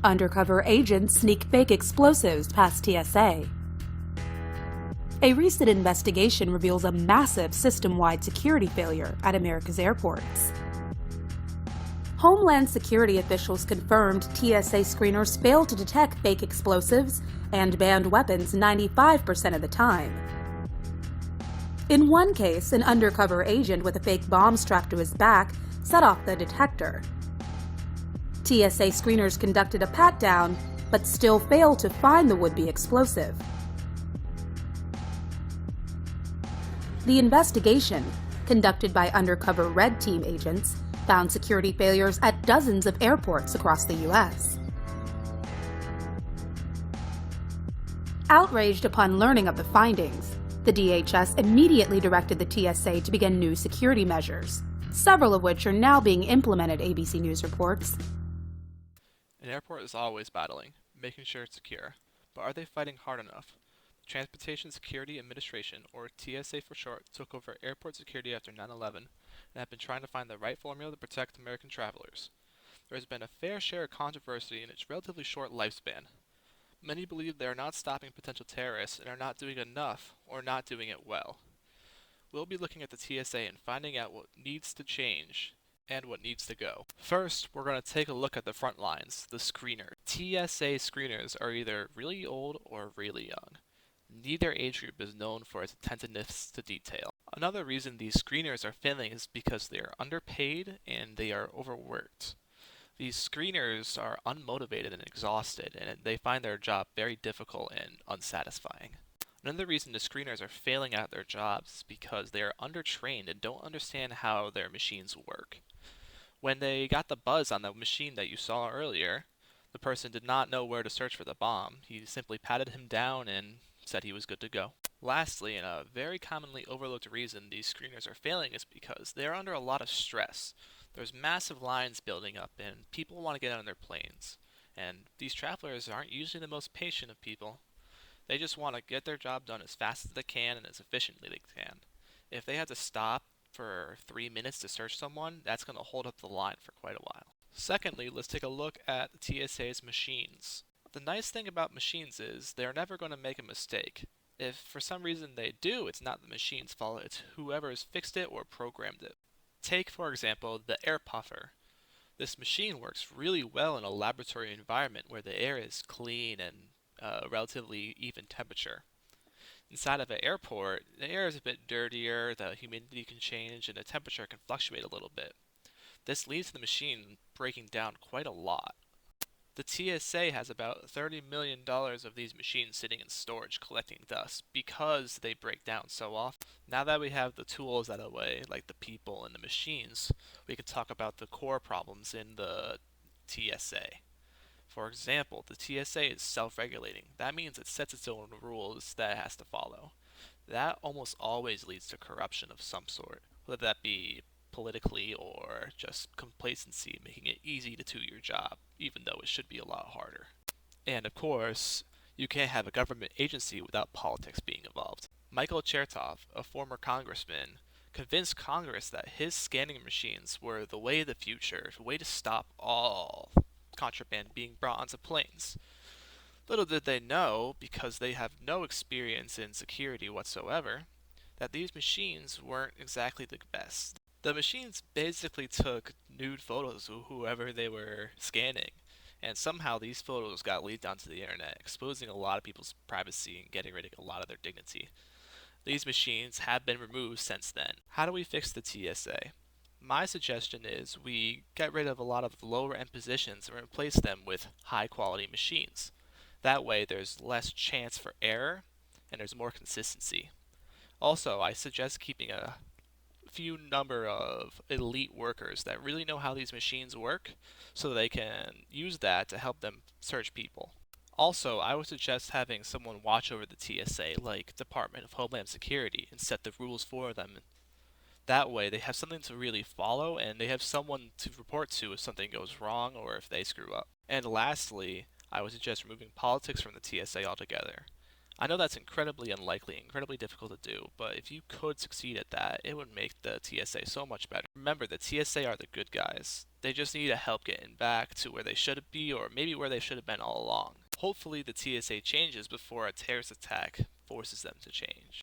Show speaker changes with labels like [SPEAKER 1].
[SPEAKER 1] Undercover agents sneak fake explosives past TSA. A recent investigation reveals a massive system-wide security failure at America's airports. Homeland Security officials confirmed TSA screeners failed to detect fake explosives and banned weapons 95% of the time. In one case, an undercover agent with a fake bomb strapped to his back set off the detector. TSA screeners conducted a pat-down, but still failed to find the would-be explosive. The investigation, conducted by undercover Red Team agents, found security failures at dozens of airports across the U.S. Outraged upon learning of the findings, the DHS immediately directed the TSA to begin new security measures, several of which are now being implemented, ABC News reports.
[SPEAKER 2] An airport is always battling, making sure it's secure. But are they fighting hard enough? The Transportation Security Administration, or TSA for short, took over airport security after 9/11 and have been trying to find the right formula to protect American travelers. There has been a fair share of controversy in its relatively short lifespan. Many believe they are not stopping potential terrorists and are not doing enough or not doing it well. We'll be looking at the TSA and finding out what needs to change and what needs to go. First, we're going to take a look at the front lines, the screener. TSA screeners are either really old or really young. Neither age group is known for its attentiveness to detail. Another reason these screeners are failing is because they are underpaid and they are overworked. These screeners are unmotivated and exhausted, and they find their job very difficult and unsatisfying. Another reason the screeners are failing at their jobs is because they are undertrained and don't understand how their machines work. When they got the buzz on the machine that you saw earlier, the person did not know where to search for the bomb. He simply patted him down and said he was good to go. Lastly, and a very commonly overlooked reason these screeners are failing is because they are under a lot of stress. There's massive lines building up and people want to get on their planes. And these travelers aren't usually the most patient of people. They just want to get their job done as fast as they can and as efficiently as they can. If they had to stop for 3 minutes to search someone, that's going to hold up the line for quite a while. Secondly, let's take a look at the TSA's machines. The nice thing about machines is they're never going to make a mistake. If for some reason they do, it's not the machine's fault, it's whoever has fixed it or programmed it. Take, for example, the air puffer. This machine works really well in a laboratory environment where the air is clean and relatively even temperature. Inside of an airport, the air is a bit dirtier, the humidity can change, and the temperature can fluctuate a little bit. This leads to the machine breaking down quite a lot. The TSA has about $30 million of these machines sitting in storage collecting dust because they break down so often. Now that we have the tools out of the way, like the people and the machines, we can talk about the core problems in the TSA. For example, the TSA is self-regulating. That means it sets its own rules that it has to follow. That almost always leads to corruption of some sort, whether that be politically or just complacency, making it easy to do your job, even though it should be a lot harder. And of course, you can't have a government agency without politics being involved. Michael Chertoff, a former congressman, convinced Congress that his scanning machines were the way of the future, the way to stop all contraband being brought onto planes. Little did they know, because they have no experience in security whatsoever, that these machines weren't exactly the best. The machines basically took nude photos of whoever they were scanning, and somehow these photos got leaked onto the internet, exposing a lot of people's privacy and getting rid of a lot of their dignity. These machines have been removed since then. How do we fix the TSA? My suggestion is we get rid of a lot of lower end positions and replace them with high quality machines. That way there's less chance for error and there's more consistency. Also, I suggest keeping a few number of elite workers that really know how these machines work so they can use that to help them search people. Also, I would suggest having someone watch over the TSA, like Department of Homeland Security, and set the rules for them. That way they have something to really follow and they have someone to report to if something goes wrong or if they screw up. And lastly, I would suggest removing politics from the TSA altogether. I know that's incredibly unlikely, incredibly difficult to do, but if you could succeed at that, it would make the TSA so much better. Remember, the TSA are the good guys. They just need help getting back to where they should be, or maybe where they should have been all along. Hopefully, the TSA changes before a terrorist attack forces them to change.